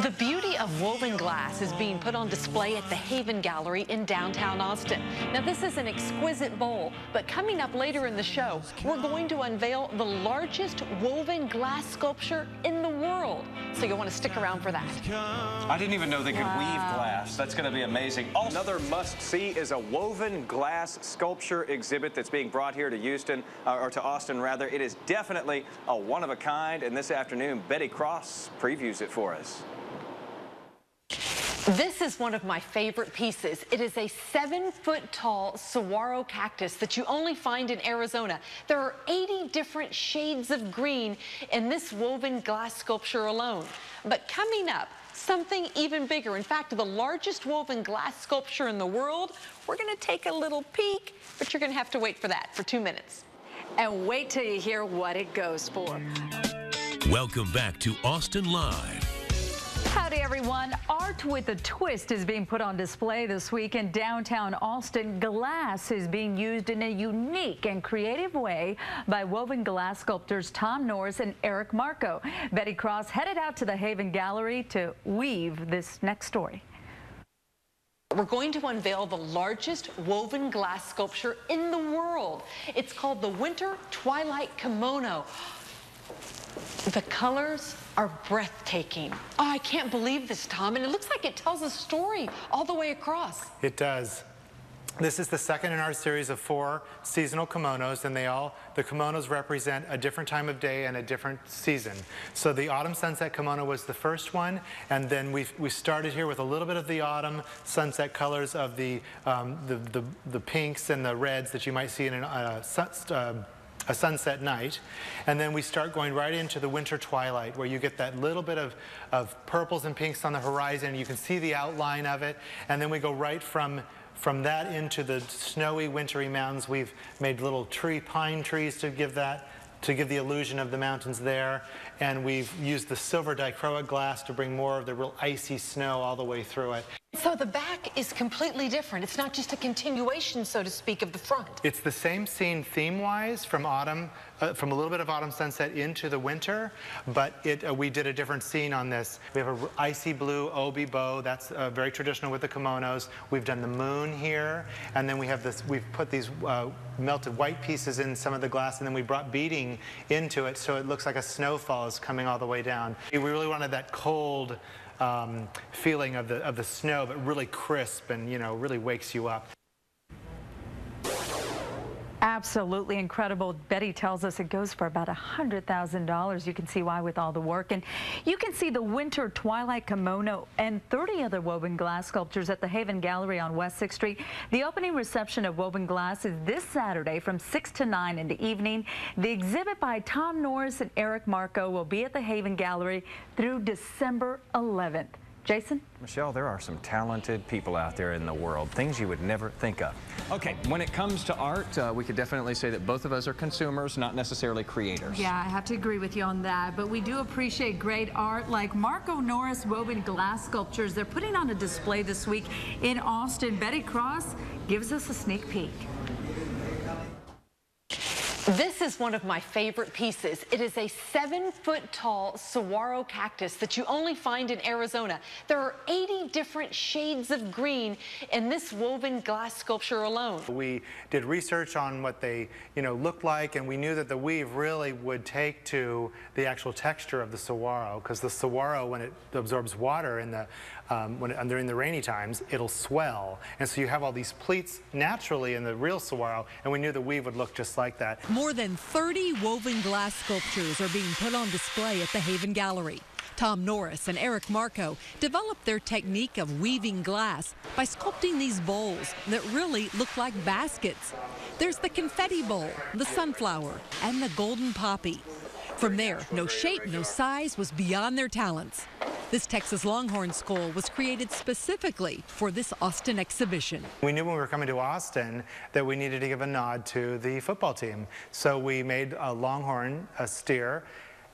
The beauty of woven glass is being put on display at the Haven Gallery in downtown Austin. Now, this is an exquisite bowl, but coming up later in the show, we're going to unveil the largest woven glass sculpture in the world. So you'll want to stick around for that. I didn't even know they could weave glass. That's going to be amazing. Another must-see is a woven glass sculpture exhibit that's being brought here to Houston, or to Austin, rather. It is definitely a one-of-a-kind, and this afternoon, Bettie Cross previews it for us. This is one of my favorite pieces. It is a 7-foot-tall saguaro cactus that you only find in Arizona. There are 80 different shades of green in this woven glass sculpture alone. But coming up, something even bigger. In fact, the largest woven glass sculpture in the world. We're going to take a little peek, but you're going to have to wait for that for 2 minutes. And wait till you hear what it goes for. Welcome back to Austin Live. Howdy, everyone. Art with a twist is being put on display this week in downtown Austin. Glass is being used in a unique and creative way by woven glass sculptors Thom Norris and Eric Markow. Bettie Cross headed out to the Haven Gallery to weave this next story. We're going to unveil the largest woven glass sculpture in the world. It's called the Winter Twilight Kimono. The colors are breathtaking. Oh, I can't believe this, Tom. And it looks like it tells a story all the way across. It does. This is the second in our series of 4 seasonal kimonos, and the kimonos represent a different time of day and a different season. So the autumn sunset kimono was the first one, and then we started here with a little bit of the autumn sunset colors of the pinks and the reds that you might see in a sunset night, and then we start going right into the winter twilight, where you get that little bit of purples and pinks on the horizon. You can see the outline of it, and then we go right from that into the snowy wintry mountains. We've made little pine trees to give the illusion of the mountains there, and we've used the silver dichroic glass to bring more of the real icy snow all the way through it. So the back is completely different. It's not just a continuation, so to speak, of the front. It's the same scene theme-wise from autumn, from a little bit of autumn sunset into the winter, but we did a different scene on this. We have an icy blue obi bow. That's very traditional with the kimonos. We've done the moon here, and then we have this. We've put these melted white pieces in some of the glass, and then we brought beading into it, so it looks like a snowfall is coming all the way down. We really wanted that cold feeling of the snow, but really crisp and, you know, really wakes you up. Absolutely incredible. Bettie tells us it goes for about $100,000. You can see why with all the work. And you can see the Winter Twilight Kimono and 30 other woven glass sculptures at the Haven Gallery on West 6th Street. The opening reception of Woven Glass is this Saturday from 6 to 9 in the evening. The exhibit by Thom Norris and Eric Markow will be at the Haven Gallery through December 11th. Jason? Michelle, there are some talented people out there in the world, things you would never think of. Okay, when it comes to art, we could definitely say that both of us are consumers, not necessarily creators. Yeah, I have to agree with you on that, but we do appreciate great art like Markow Norris woven glass sculptures. They're putting on a display this week in Austin. Bettie Cross gives us a sneak peek. This is one of my favorite pieces. It is a 7-foot-tall saguaro cactus that you only find in Arizona. There are 80 different shades of green in this woven glass sculpture alone. We did research on what they, looked like, and we knew that the weave really would take to the actual texture of the saguaro, because the saguaro, when it absorbs water during the rainy times, it'll swell, and so you have all these pleats naturally in the real saguaro, and we knew the weave would look just like that. More than 30 woven glass sculptures are being put on display at the Haven Gallery. Thom Norris and Eric Markow developed their technique of weaving glass by sculpting these bowls that really look like baskets. There's the confetti bowl, the sunflower, and the golden poppy. From there, no shape, no size was beyond their talents. This Texas Longhorn skull was created specifically for this Austin exhibition. We knew when we were coming to Austin that we needed to give a nod to the football team. So we made a Longhorn, a steer,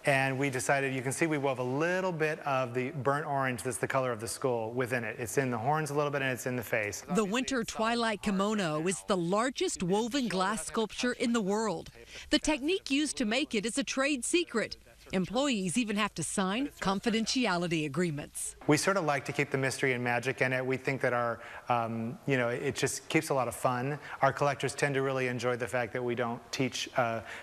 and we decided, you can see we wove a little bit of the burnt orange, that's the color of the skull, within it. It's in the horns a little bit and it's in the face. The Winter Twilight Kimono is the largest woven glass sculpture in the world. The technique used to make it is a trade secret. Employees even have to sign confidentiality agreements. We sort of like to keep the mystery and magic in it. We think that our, it just keeps a lot of fun. Our collectors tend to really enjoy the fact that we don't teach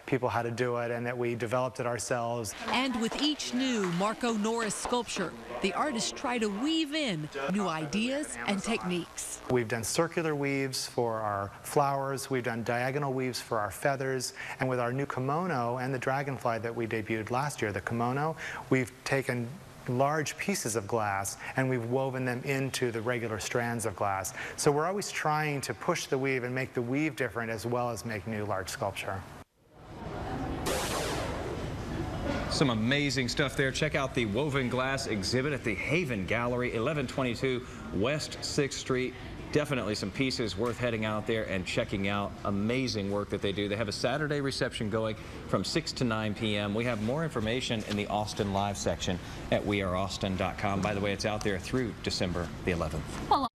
people how to do it and that we developed it ourselves. And with each new Markow Norris sculpture, the artists try to weave in new ideas and techniques. We've done circular weaves for our flowers, we've done diagonal weaves for our feathers, and with our new kimono and the dragonfly that we debuted last year, the kimono, we've taken large pieces of glass and we've woven them into the regular strands of glass. So we're always trying to push the weave and make the weave different as well as make new large sculpture. Some amazing stuff there. Check out the woven glass exhibit at the Haven Gallery, 1122 West 6th Street. Definitely some pieces worth heading out there and checking out. Amazing work that they do. They have a Saturday reception going from 6 to 9 p.m. We have more information in the Austin Live section at weareaustin.com. By the way, it's out there through December the 11th.